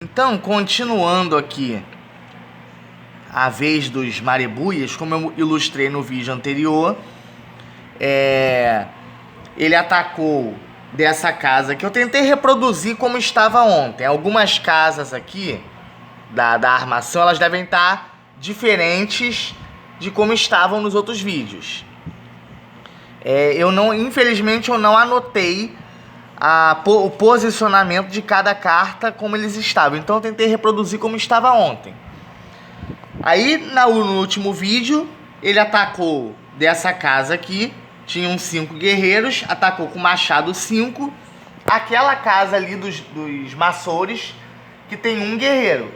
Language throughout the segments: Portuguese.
Então, continuando aqui a vez dos Marebuias, como eu ilustrei no vídeo anterior, ele atacou dessa casa que eu tentei reproduzir como estava ontem. Algumas casas aqui da armação, elas devem estar diferentes de como estavam nos outros vídeos. Infelizmente eu não anotei o posicionamento de cada carta como eles estavam. Então eu tentei reproduzir como estava ontem. Aí no último vídeo ele atacou dessa casa aqui. Tinham 5 guerreiros. Atacou com machado 5. Aquela casa ali dos maçores, que tem um guerreiro.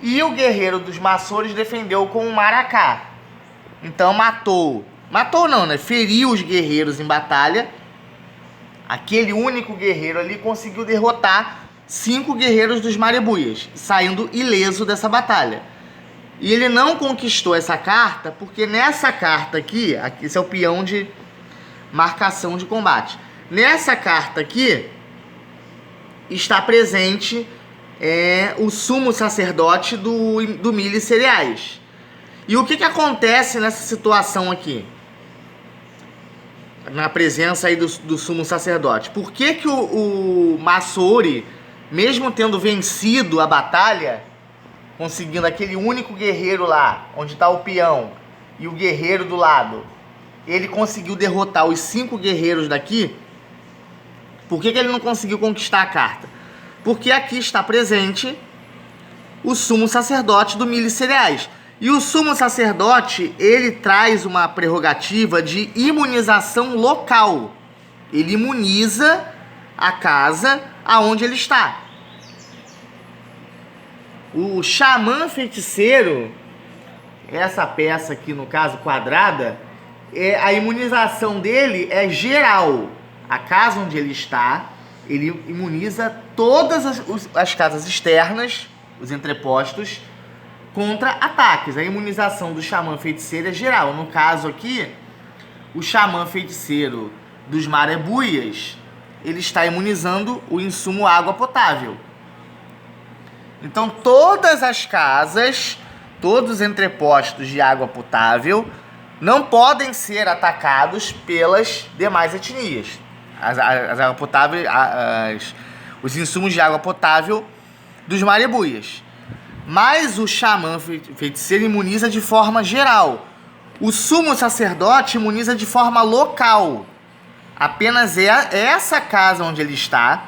E o guerreiro dos maçores defendeu com um maracá. Então feriu os guerreiros em batalha. Aquele único guerreiro ali conseguiu derrotar 5 guerreiros dos Marebuias, saindo ileso dessa batalha. E ele não conquistou essa carta, porque nessa carta aqui, esse é o peão de marcação de combate. Nessa carta aqui, está presente o sumo sacerdote do milho e cereais. E o que acontece nessa situação aqui? Na presença aí do sumo sacerdote. Por que o Masori, mesmo tendo vencido a batalha, conseguindo aquele único guerreiro lá, onde está o peão e o guerreiro do lado, ele conseguiu derrotar os 5 guerreiros daqui? Por que ele não conseguiu conquistar a carta? Porque aqui está presente o sumo sacerdote do milho e cereais. E o sumo sacerdote, ele traz uma prerrogativa de imunização local. Ele imuniza a casa aonde ele está. O xamã feiticeiro, essa peça aqui no caso quadrada, a imunização dele é geral. A casa onde ele está, ele imuniza todas as casas externas, os entrepostos, contra ataques. A imunização do xamã feiticeiro é geral. No caso aqui, o xamã feiticeiro dos Marebuias, ele está imunizando o insumo água potável. Então todas as casas, todos os entrepostos de água potável não podem ser atacados pelas demais etnias. As água potável, os insumos de água potável dos Marebuias. Mas o xamã feiticeiro imuniza de forma geral. O sumo sacerdote imuniza de forma local. Apenas essa casa onde ele está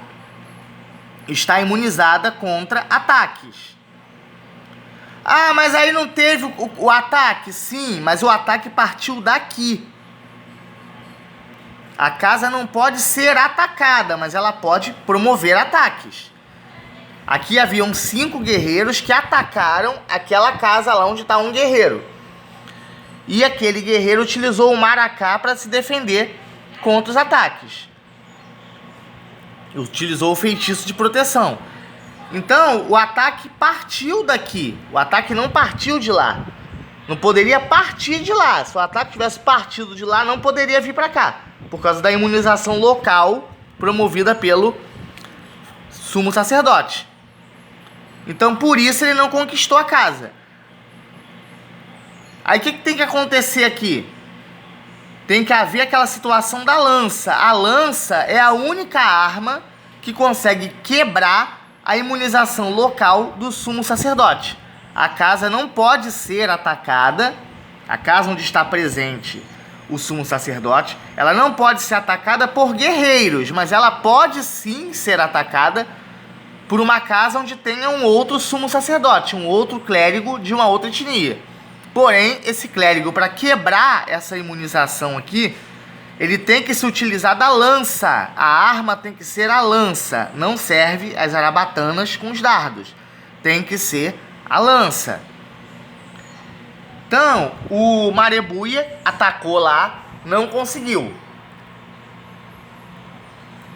imunizada contra ataques. Ah, mas aí não teve o ataque? Sim, mas o ataque partiu daqui. A casa não pode ser atacada, mas ela pode promover ataques. Aqui haviam 5 guerreiros que atacaram aquela casa lá onde está um guerreiro. E aquele guerreiro utilizou o maracá para se defender contra os ataques. Utilizou o feitiço de proteção. Então, o ataque partiu daqui. O ataque não partiu de lá. Não poderia partir de lá. Se o ataque tivesse partido de lá, não poderia vir para cá. Por causa da imunização local promovida pelo sumo sacerdote. Então, por isso, ele não conquistou a casa. Aí, o que tem que acontecer aqui? Tem que haver aquela situação da lança. A lança é a única arma que consegue quebrar a imunização local do sumo sacerdote. A casa não pode ser atacada. A casa onde está presente o sumo sacerdote, ela não pode ser atacada por guerreiros, mas ela pode sim ser atacada por uma casa onde tenha um outro sumo sacerdote, um outro clérigo de uma outra etnia. Porém, esse clérigo, para quebrar essa imunização aqui, ele tem que se utilizar da lança. A arma tem que ser a lança. Não serve as arabatanas com os dardos. Tem que ser a lança. Então, o Marebuia atacou lá, não conseguiu.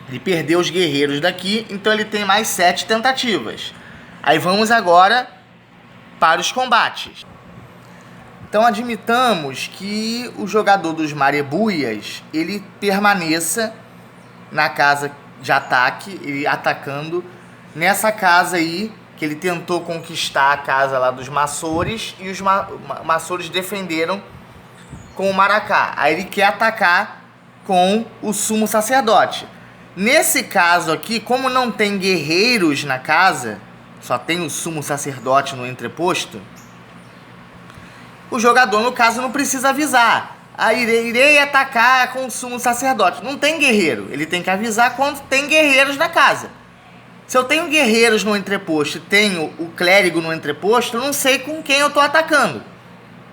Ele perdeu os guerreiros daqui, então ele tem mais 7 tentativas. Aí vamos agora para os combates. Então admitamos que o jogador dos Marebuias, ele permaneça na casa de ataque, ele atacando nessa casa aí que ele tentou conquistar a casa lá dos maçores e os maçores defenderam com o maracá. Aí ele quer atacar com o sumo sacerdote. Nesse caso aqui, como não tem guerreiros na casa, só tem o sumo sacerdote no entreposto, o jogador, no caso, não precisa avisar. Aí irei atacar com o sumo sacerdote. Não tem guerreiro. Ele tem que avisar quando tem guerreiros na casa. Se eu tenho guerreiros no entreposto e tenho o clérigo no entreposto, eu não sei com quem eu estou atacando.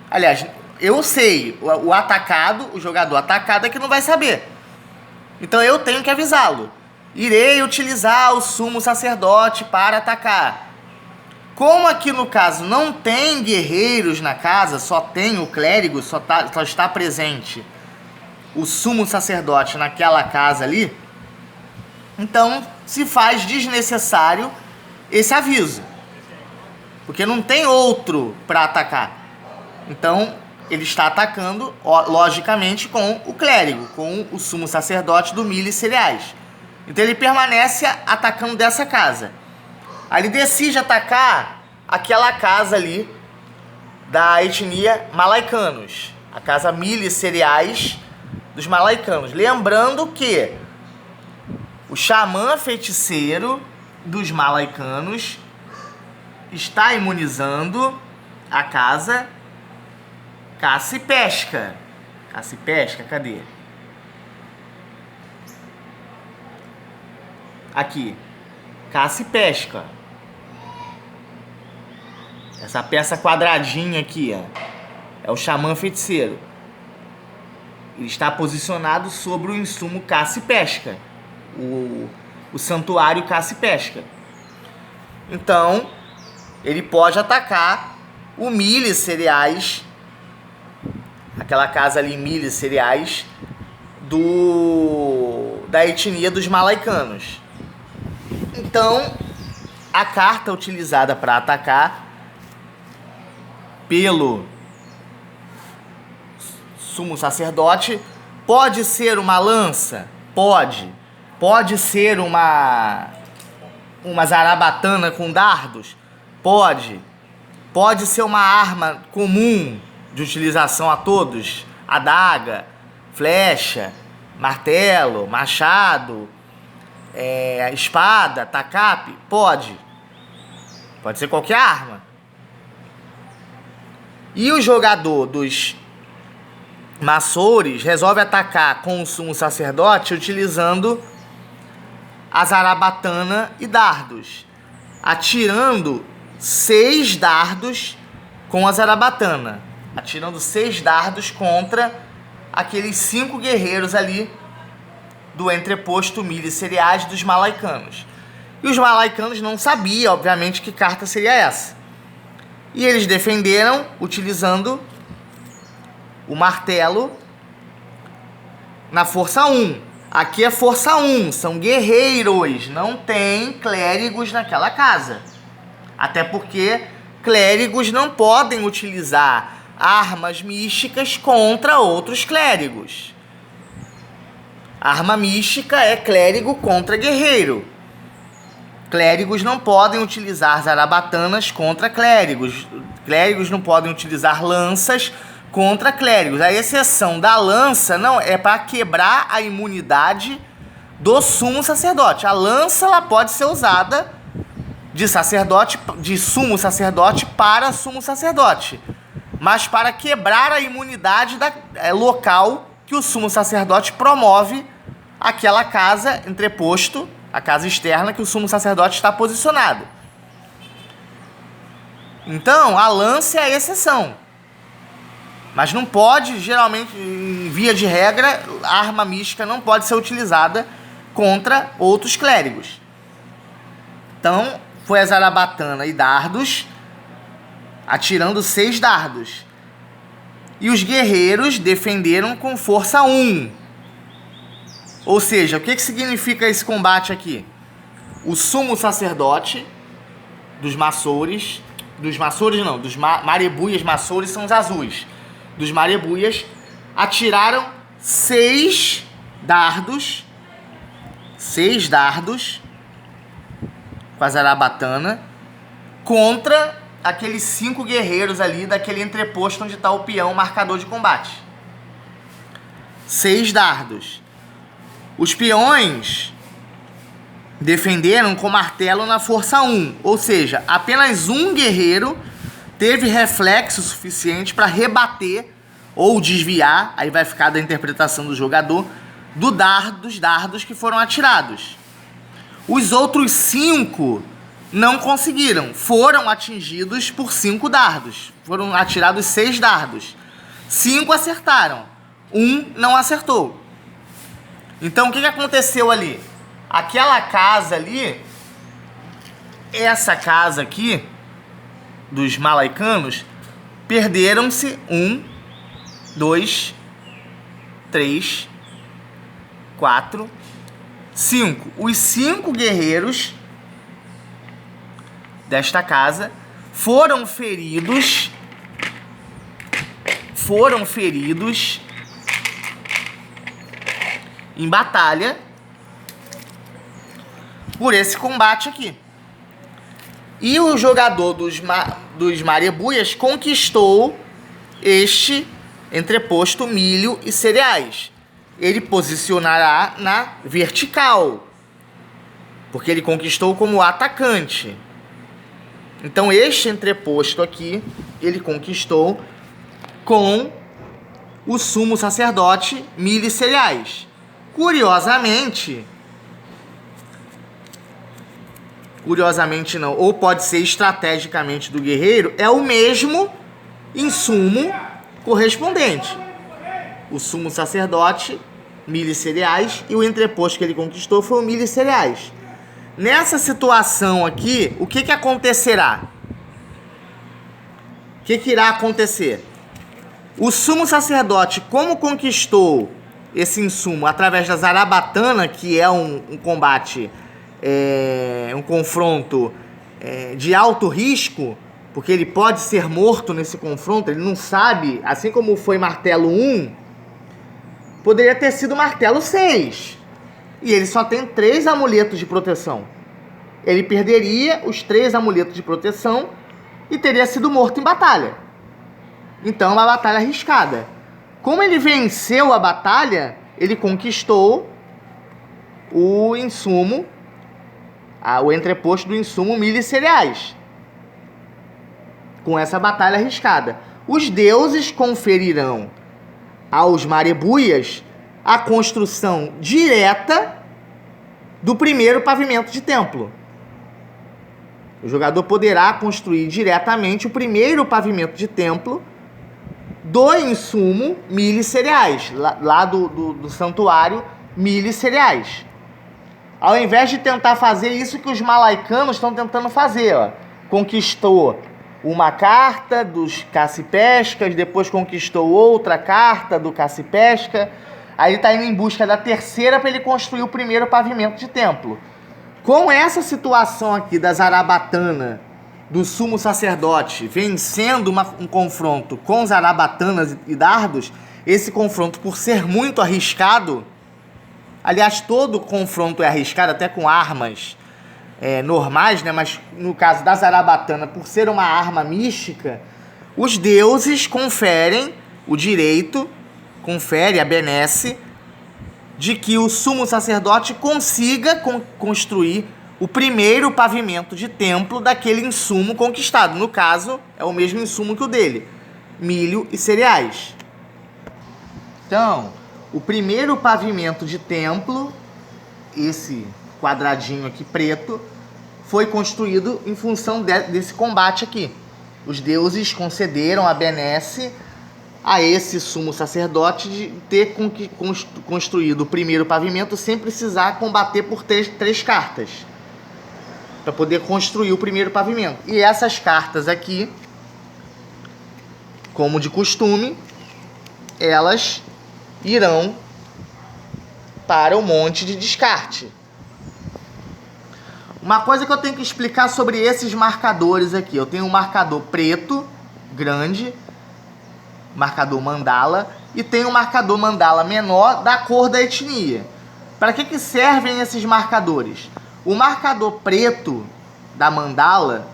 Aliás, eu sei. O atacado, o jogador atacado é que não vai saber. Então eu tenho que avisá-lo. Irei utilizar o sumo sacerdote para atacar. Como aqui no caso não tem guerreiros na casa, só tem o clérigo, só está presente o sumo sacerdote naquela casa ali, então se faz desnecessário esse aviso. Porque não tem outro para atacar. Então ele está atacando, logicamente, com o clérigo, com o sumo sacerdote do milho e cereais. Então ele permanece atacando dessa casa. Aí ele decide atacar aquela casa ali da etnia malaicanos. A casa milho e cereais dos malaicanos. Lembrando que o xamã feiticeiro dos malaicanos está imunizando a casa caça e pesca. Caça e pesca, cadê? Aqui. Caça e pesca. Essa peça quadradinha aqui, ó, é o xamã feiticeiro. Ele está posicionado sobre o insumo caça e pesca. O santuário caça e pesca. Então, ele pode atacar o milho e cereais, aquela casa ali, milho e cereais, da etnia dos malaicanos. Então, a carta utilizada para atacar pelo sumo sacerdote pode ser uma lança? Pode. Pode ser uma zarabatana com dardos? Pode. Pode ser uma arma comum de utilização a todos? Adaga, flecha, martelo, machado, espada, tacape? Pode. Pode ser qualquer arma. E o jogador dos maçores resolve atacar com o sumo sacerdote utilizando a zarabatana e dardos, atirando 6 dardos com a zarabatana, atirando 6 dardos contra aqueles 5 guerreiros ali do entreposto milho e cereais dos malaicanos. E os malaicanos não sabiam, obviamente, que carta seria essa. E eles defenderam utilizando o martelo na força 1. Aqui é força 1, são guerreiros, não tem clérigos naquela casa. Até porque clérigos não podem utilizar armas místicas contra outros clérigos. Arma mística é clérigo contra guerreiro. Clérigos não podem utilizar zarabatanas contra clérigos. Clérigos não podem utilizar lanças contra clérigos. A exceção da lança não é para quebrar a imunidade do sumo sacerdote. A lança ela pode ser usada de sumo sacerdote para sumo sacerdote, mas para quebrar a imunidade local que o sumo sacerdote promove aquela casa entreposto, a casa externa que o sumo sacerdote está posicionado. Então, a lança é a exceção. Mas não pode, geralmente, em via de regra, a arma mística não pode ser utilizada contra outros clérigos. Então, foi a zarabatana e dardos, atirando 6 dardos. E os guerreiros defenderam com força 1. Ou seja, o que significa esse combate aqui? O sumo sacerdote dos maçores, dos marebuias, maçores são os azuis. Dos marebuias, atiraram 6 dardos com a zarabatana contra aqueles 5 guerreiros ali daquele entreposto onde está o peão marcador de combate. 6 dardos. Os peões defenderam com martelo na força 1, ou seja, apenas um guerreiro teve reflexo suficiente para rebater ou desviar, aí vai ficar da interpretação do jogador, dos dardos que foram atirados. Os outros 5 não conseguiram, foram atingidos por 5 dardos, foram atirados 6 dardos. 5 acertaram, 1 não acertou. Então o que aconteceu ali? Aquela casa ali, essa casa aqui, dos malaicanos, perderam-se 1, 2, 3, 4, 5. Os 5 guerreiros desta casa foram feridos em batalha por esse combate aqui. E o jogador dos Marebuias conquistou este entreposto milho e cereais. Ele posicionará na vertical, porque ele conquistou como atacante. Então este entreposto aqui, ele conquistou com o sumo sacerdote milho e cereais. Curiosamente não, ou pode ser estrategicamente do guerreiro, é o mesmo insumo correspondente. O sumo sacerdote, milho e cereais, e o entreposto que ele conquistou foi o milho e cereais. Nessa situação aqui, o que acontecerá? O que irá acontecer? O sumo sacerdote, como conquistou esse insumo através da zarabatana, que é um combate, um confronto de alto risco, porque ele pode ser morto nesse confronto, ele não sabe, assim como foi martelo 1, poderia ter sido martelo 6. E ele só tem 3 amuletos de proteção. Ele perderia os 3 amuletos de proteção e teria sido morto em batalha. Então, uma batalha arriscada. Como ele venceu a batalha, ele conquistou o insumo, o entreposto do insumo milho e cereais. Com essa batalha arriscada. Os deuses conferirão aos Marebuias a construção direta do primeiro pavimento de templo. O jogador poderá construir diretamente o primeiro pavimento de templo do insumo milho e cereais, lá do santuário milho e cereais. Ao invés de tentar fazer isso que os malaicanos estão tentando fazer, ó. Conquistou uma carta dos Cassipescas, depois conquistou outra carta do Cassipesca, aí ele está indo em busca da terceira para ele construir o primeiro pavimento de templo. Com essa situação aqui da zarabatana, do sumo sacerdote, vencendo um confronto com zarabatanas e dardos, esse confronto, por ser muito arriscado, aliás, todo confronto é arriscado, até com armas normais, né? Mas no caso da zarabatana, por ser uma arma mística, os deuses conferem o direito, confere a benesse, de que o sumo sacerdote consiga construir o primeiro pavimento de templo daquele insumo conquistado. No caso, é o mesmo insumo que o dele, milho e cereais. Então, o primeiro pavimento de templo, esse quadradinho aqui preto, foi construído em função desse combate aqui. Os deuses concederam a benesse a esse sumo sacerdote de ter construído o primeiro pavimento sem precisar combater por três cartas, para poder construir o primeiro pavimento. E essas cartas aqui, como de costume, elas irão para o monte de descarte. Uma coisa que eu tenho que explicar sobre esses marcadores aqui. Eu tenho um marcador preto, grande, marcador mandala, e tem um marcador mandala menor da cor da etnia. Para que servem esses marcadores? O marcador preto da mandala,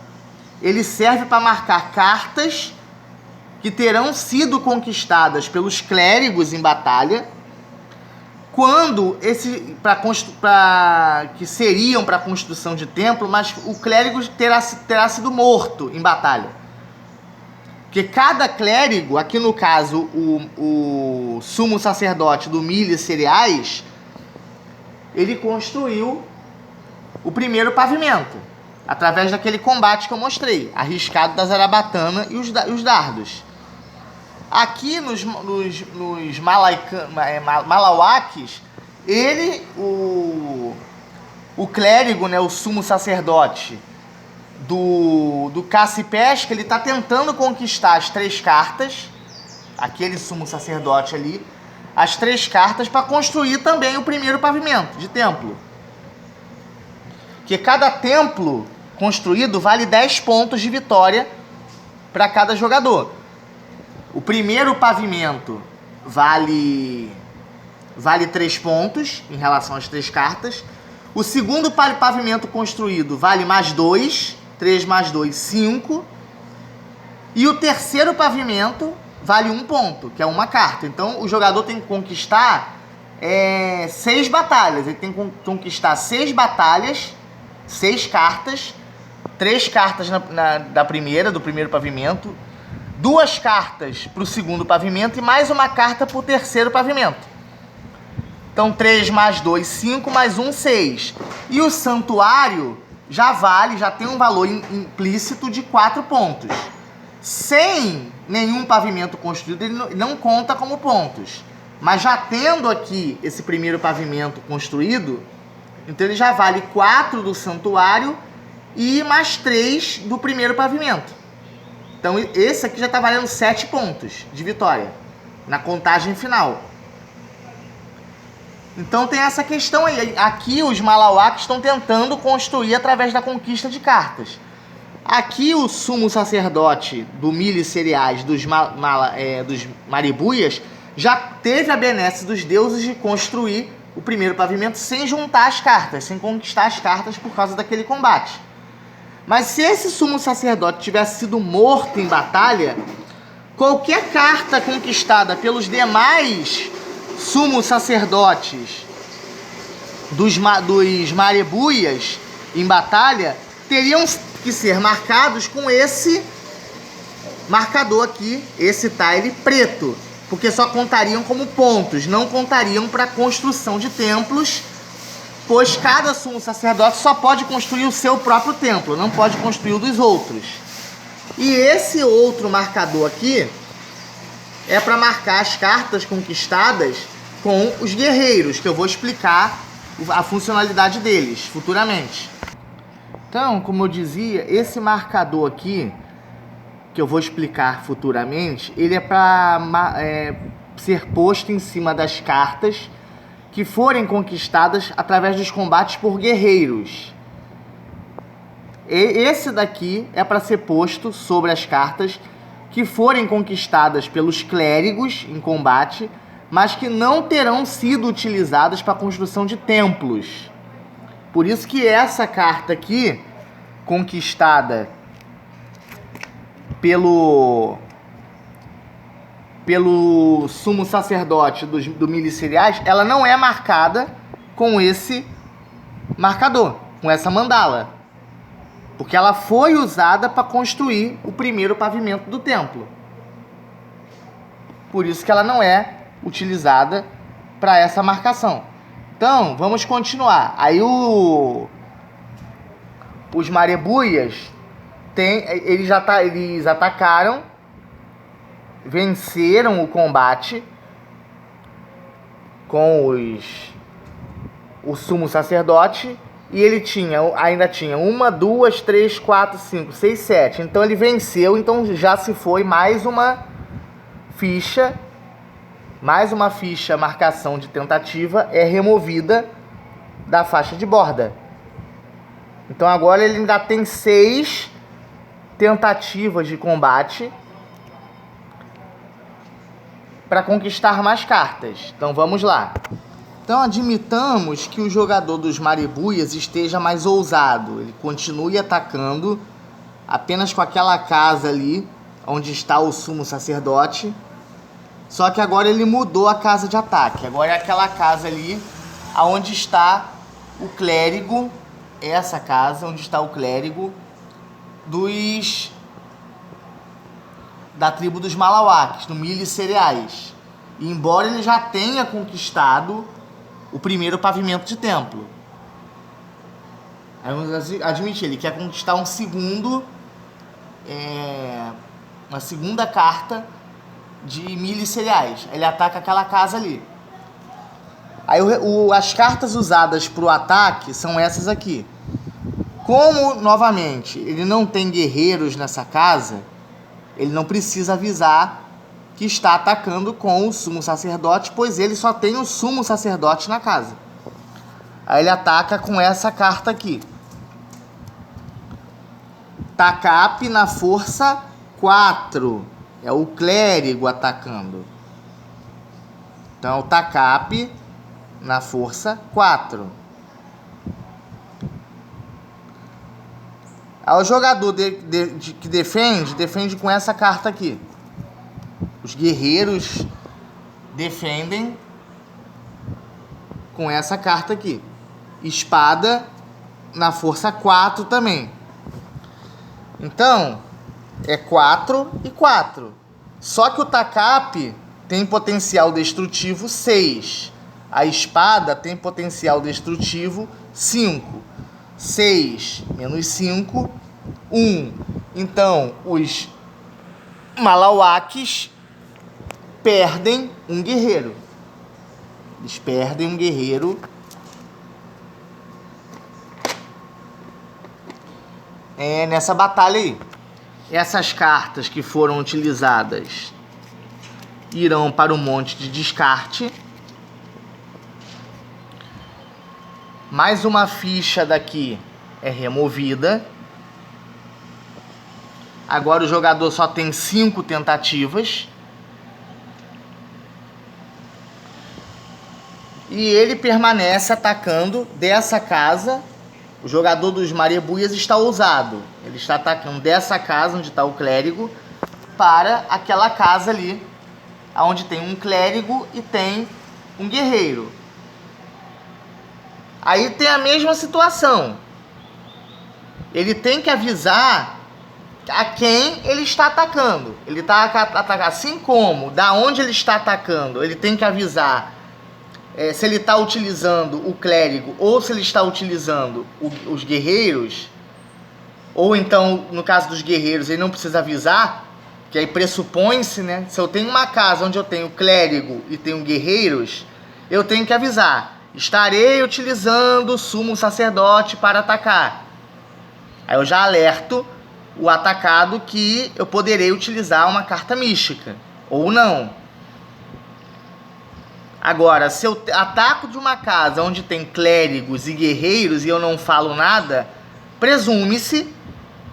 ele serve para marcar cartas que terão sido conquistadas pelos clérigos em batalha, quando que seriam para a construção de templo, mas o clérigo terá sido morto em batalha. Porque cada clérigo, aqui no caso o sumo sacerdote do milho e cereais, ele construiu o primeiro pavimento, através daquele combate que eu mostrei, arriscado da zarabatana e os dardos. Aqui nos Malauakes, o clérigo, né, o sumo sacerdote do caça e pesca, ele está tentando conquistar as 3 cartas, aquele sumo sacerdote ali, as 3 cartas para construir também o primeiro pavimento de templo. Que cada templo construído vale 10 pontos de vitória para cada jogador. O primeiro pavimento vale 3 pontos em relação às 3 cartas. O segundo pavimento construído vale mais 2, 3 mais 2, 5. E o terceiro pavimento vale 1 ponto, que é uma carta. Então o jogador tem que conquistar 6 batalhas. Ele tem que conquistar 6 batalhas, 6 cartas, 3 cartas do primeiro pavimento, 2 cartas para o segundo pavimento e mais uma carta para o terceiro pavimento. Então 3 mais 2, 5, mais 1, 6. E o santuário já tem um valor implícito de 4 pontos. Sem nenhum pavimento construído, ele não conta como pontos. Mas já tendo aqui esse primeiro pavimento construído, então ele já vale 4 do santuário e mais 3 do primeiro pavimento. Então esse aqui já está valendo 7 pontos de vitória na contagem final. Então tem essa questão aí. Aqui os Malauakes estão tentando construir através da conquista de cartas. Aqui o sumo sacerdote do milho e cereais dos Maribuias já teve a benesse dos deuses de construir o primeiro pavimento sem juntar as cartas, sem conquistar as cartas por causa daquele combate. Mas se esse sumo sacerdote tivesse sido morto em batalha, qualquer carta conquistada pelos demais sumos sacerdotes dos Maribuias em batalha teriam que ser marcados com esse marcador aqui, esse tile preto, porque só contariam como pontos, não contariam para construção de templos, pois cada sumo sacerdote só pode construir o seu próprio templo, não pode construir o dos outros. E esse outro marcador aqui é para marcar as cartas conquistadas com os guerreiros, que eu vou explicar a funcionalidade deles futuramente. Então, como eu dizia, esse marcador aqui, que eu vou explicar futuramente, ele é para ser posto em cima das cartas que forem conquistadas através dos combates por guerreiros. Esse daqui é para ser posto sobre as cartas que forem conquistadas pelos clérigos em combate, mas que não terão sido utilizadas para a construção de templos. Por isso que essa carta aqui, conquistada pelo sumo sacerdote do milho e cereais, ela não é marcada com esse marcador, com essa mandala, porque ela foi usada para construir o primeiro pavimento do templo. Por isso que ela não é utilizada para essa marcação. Então, vamos continuar. Aí os Maribuias eles atacaram, venceram o combate com o sumo sacerdote, e ele ainda tinha 1, 2, 3, 4, 5, 6, 7. Então ele venceu, então já se foi mais uma ficha marcação de tentativa é removida da faixa de borda. Então agora ele ainda tem 6 tentativas de combate para conquistar mais cartas. Então vamos lá. Então admitamos que o jogador dos Maribuias esteja mais ousado. Ele continue atacando apenas com aquela casa ali, onde está o sumo sacerdote. Só que agora ele mudou a casa de ataque. Agora é aquela casa ali, onde está o clérigo. Essa casa, onde está o clérigo da tribo dos Malawakes, no milho e cereais. E embora ele já tenha conquistado o primeiro pavimento de templo, vamos admitir, ele quer conquistar uma segunda carta de milho e cereais. Ele ataca aquela casa ali. Aí as cartas usadas para o ataque são essas aqui. Como, novamente, ele não tem guerreiros nessa casa, ele não precisa avisar que está atacando com o sumo sacerdote, pois ele só tem o sumo sacerdote na casa. Aí ele ataca com essa carta aqui. Takap na força 4. É o clérigo atacando. Então, Takap na força 4. Aí o jogador que defende com essa carta aqui. Os guerreiros defendem com essa carta aqui. Espada na força 4 também. Então, é 4 e 4. Só que o Takap tem potencial destrutivo 6. A espada tem potencial destrutivo 5. 6 menos 5, 1. Então, os Malawakes perdem um guerreiro. Eles perdem um guerreiro. Nessa batalha aí. Essas cartas que foram utilizadas irão para o monte de descarte. Mais uma ficha daqui é removida. Agora o jogador só tem 5 tentativas. E ele permanece atacando dessa casa. O jogador dos Marebuias está ousado. Ele está atacando dessa casa onde está o clérigo para aquela casa ali, onde tem um clérigo e tem um guerreiro. Aí tem a mesma situação. Ele tem que avisar a quem ele está atacando. Ele está atacando, assim como da onde ele está atacando, ele tem que avisar se ele está utilizando o clérigo ou se ele está utilizando os guerreiros. Ou então, no caso dos guerreiros, ele não precisa avisar, que aí pressupõe-se, né? Se eu tenho uma casa onde eu tenho clérigo e tenho guerreiros, eu tenho que avisar. Estarei utilizando o sumo sacerdote para atacar. Aí eu já alerto o atacado que eu poderei utilizar uma carta mística. Ou não. Agora, se eu ataco de uma casa onde tem clérigos e guerreiros e eu não falo nada, presume-se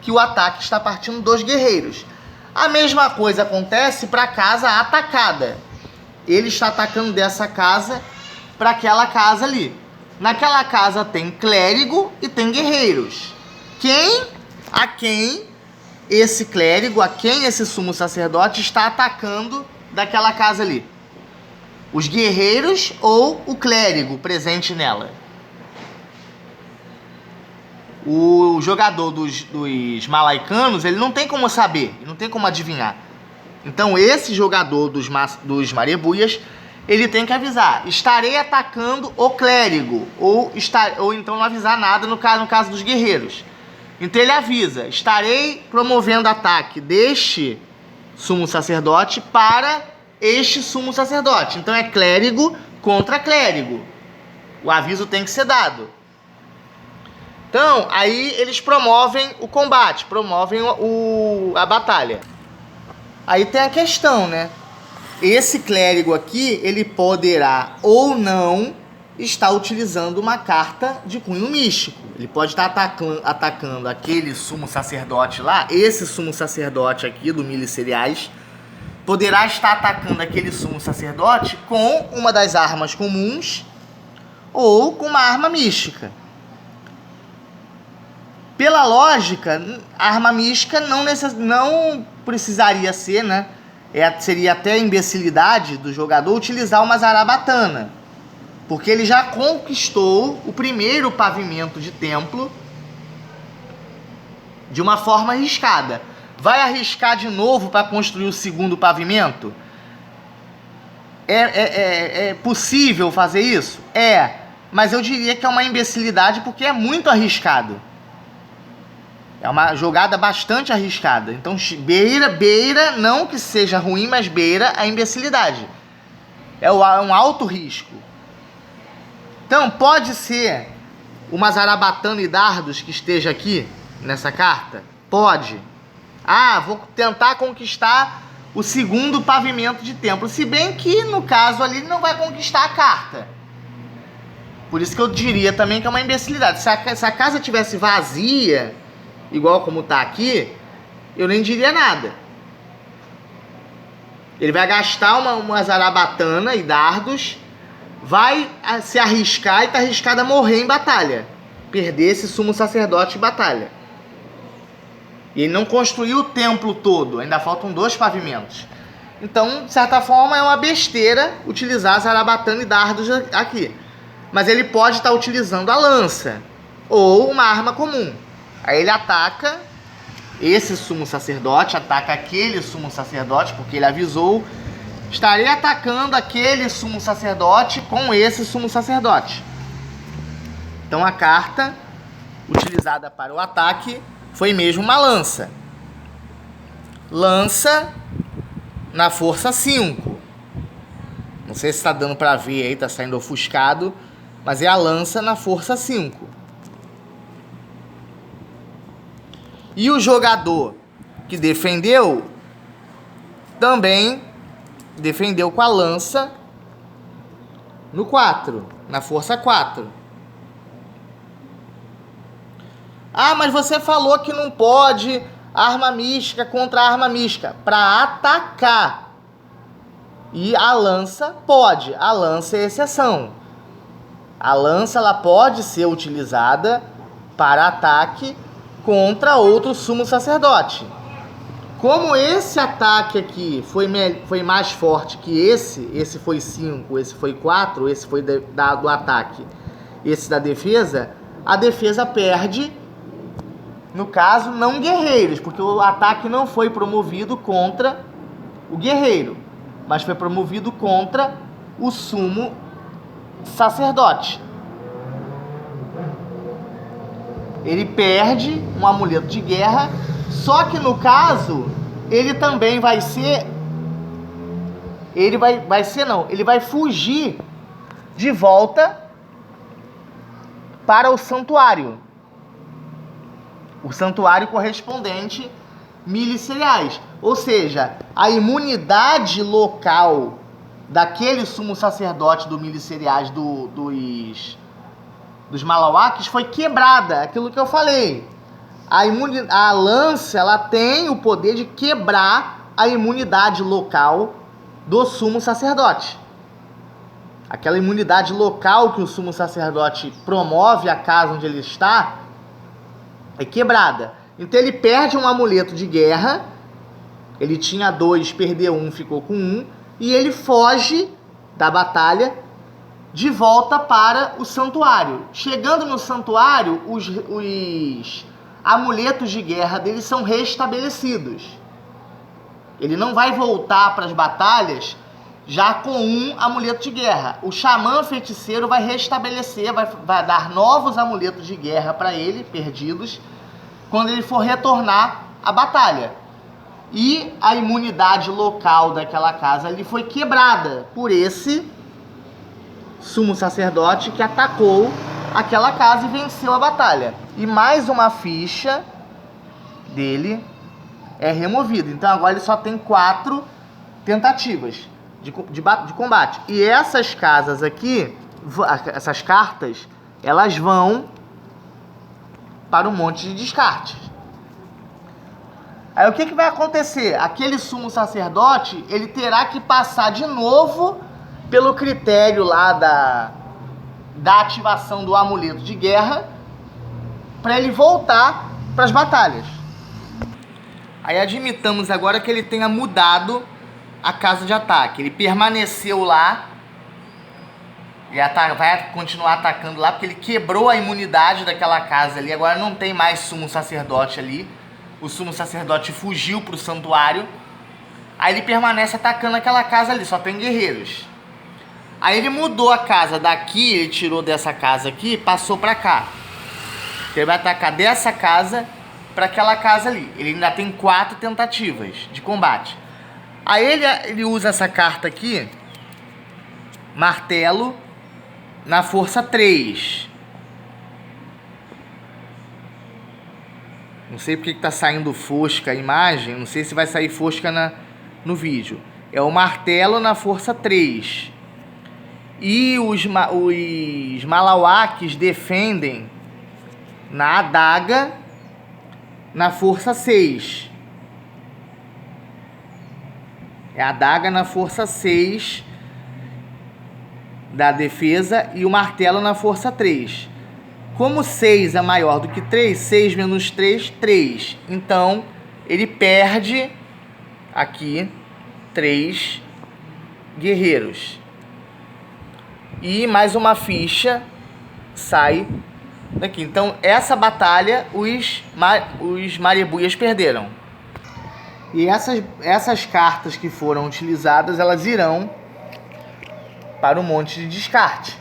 que o ataque está partindo dos guerreiros. A mesma coisa acontece para a casa atacada. Ele está atacando dessa casa para aquela casa ali. Naquela casa tem clérigo e tem guerreiros. A quem esse clérigo, a quem esse sumo sacerdote está atacando daquela casa ali? Os guerreiros ou o clérigo presente nela? O jogador dos malaicanos, ele não tem como saber, ele não tem como adivinhar. Então esse jogador dos Marebuias, ele tem que avisar: estarei atacando o clérigo, ou então não avisar nada no caso dos guerreiros. Então ele avisa: estarei promovendo ataque deste sumo sacerdote para este sumo sacerdote. Então é clérigo contra clérigo. O aviso tem que ser dado. Então, aí eles promovem o combate, promovem a batalha. Aí tem a questão, né? Esse clérigo aqui, ele poderá ou não estar utilizando uma carta de cunho místico. Ele pode estar atacando aquele sumo sacerdote lá, esse sumo sacerdote aqui do milho e cereais, poderá estar atacando aquele sumo sacerdote com uma das armas comuns ou com uma arma mística. Pela lógica, a arma mística não precisaria ser, né? Seria até imbecilidade do jogador utilizar uma zarabatana, porque ele já conquistou o primeiro pavimento de templo de uma forma arriscada. Vai arriscar de novo para construir o segundo pavimento? É possível fazer isso? Mas eu diria que é uma imbecilidade porque é muito arriscado. É uma jogada bastante arriscada. Então beira, não que seja ruim, mas beira a imbecilidade. É um alto risco. Então pode ser uma zarabatana e dardos que esteja aqui nessa carta? Pode. Vou tentar conquistar o segundo pavimento de templo. Se bem que no caso ali ele não vai conquistar a carta. Por isso que eu diria também que é uma imbecilidade. Se a casa tivesse vazia, igual como está aqui, eu nem diria nada. Ele vai gastar uma zarabatana e dardos, vai se arriscar e está arriscado a morrer em batalha. Perder esse sumo sacerdote em batalha. E ele não construiu o templo todo, ainda faltam 2 pavimentos. Então, de certa forma, é uma besteira utilizar zarabatana e dardos aqui. Mas ele pode estar utilizando a lança ou uma arma comum. Aí ele ataca esse sumo sacerdote, ataca aquele sumo sacerdote, porque ele avisou: estarei atacando aquele sumo sacerdote com esse sumo sacerdote. Então a carta utilizada para o ataque foi mesmo uma lança. Lança na força 5. Não sei se está dando para ver aí, está saindo ofuscado, mas é a lança na força 5. E o jogador que defendeu também defendeu com a lança no 4, na força 4. Mas você falou que não pode arma mística contra arma mística. Para atacar. E a lança pode. A lança é exceção. A lança ela pode ser utilizada para ataque contra outro sumo sacerdote. Como esse ataque aqui foi mais forte que esse foi 5, esse foi 4, esse foi do ataque, esse da defesa, a defesa perde, no caso, não guerreiros, porque o ataque não foi promovido contra o guerreiro, mas foi promovido contra o sumo sacerdote. Ele perde um amuleto de guerra, só que no caso, ele também vai ser... Ele vai fugir de volta para o santuário. O santuário correspondente miliceriais. Ou seja, a imunidade local daquele sumo sacerdote do miliceriais dos Malauaques foi quebrada, aquilo que eu falei. A lança ela tem o poder de quebrar a imunidade local do sumo sacerdote. Aquela imunidade local que o sumo sacerdote promove à casa onde ele está é quebrada. Então ele perde um amuleto de guerra, ele tinha 2, perdeu 1, ficou com 1, e ele foge da batalha de volta para o santuário. Chegando no santuário, os amuletos de guerra dele são restabelecidos. Ele não vai voltar para as batalhas já com 1 amuleto de guerra. O xamã feiticeiro vai restabelecer, vai dar novos amuletos de guerra para ele, perdidos, quando ele for retornar à batalha. E a imunidade local daquela casa ali foi quebrada por esse sumo sacerdote que atacou aquela casa e venceu a batalha. E mais uma ficha dele é removida. Então agora ele só tem 4 tentativas de combate. E essas casas aqui, essas cartas, elas vão para um monte de descartes. Aí o que vai acontecer? Aquele sumo sacerdote, ele terá que passar de novo pelo critério lá da ativação do amuleto de guerra, para ele voltar para as batalhas. Aí admitamos agora que ele tenha mudado a casa de ataque. Ele permaneceu lá e vai continuar atacando lá porque ele quebrou a imunidade daquela casa ali. Agora não tem mais sumo sacerdote ali. O sumo sacerdote fugiu para o santuário. Aí ele permanece atacando aquela casa ali, só tem guerreiros. Aí ele mudou a casa daqui, ele tirou dessa casa aqui e passou para cá. Ele vai atacar dessa casa para aquela casa ali. Ele ainda tem 4 tentativas de combate. Aí ele usa essa carta aqui, martelo, na força 3. Não sei porque que tá saindo fosca a imagem, não sei se vai sair fosca no vídeo. É o martelo na força 3. E os Malawakes defendem na adaga na força 6. É a adaga na força 6 da defesa e o martelo na força 3. Como 6 é maior do que 3, 6 menos 3, 3. Então, ele perde aqui 3 guerreiros. E mais uma ficha sai daqui. Então, essa batalha, os Marebuias perderam. E essas cartas que foram utilizadas, elas irão para o monte de descarte.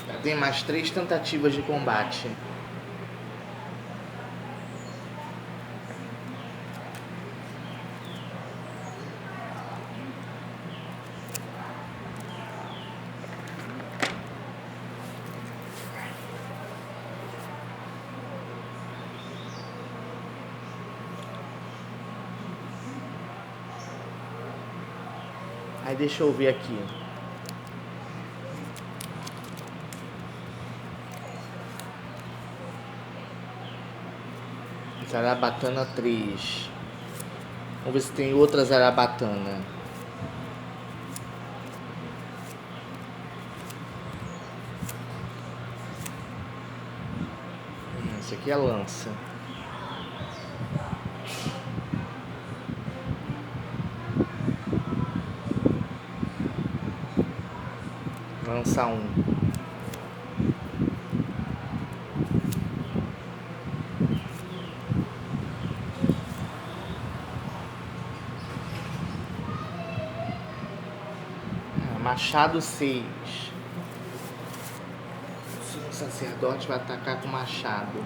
Já tem mais 3 tentativas de combate. Aí deixa eu ver aqui. Zarabatana 3. Vamos ver se tem outra Zarabatana. Esse aqui é lança. Lança 1. Machado 6. O sacerdote vai atacar com machado.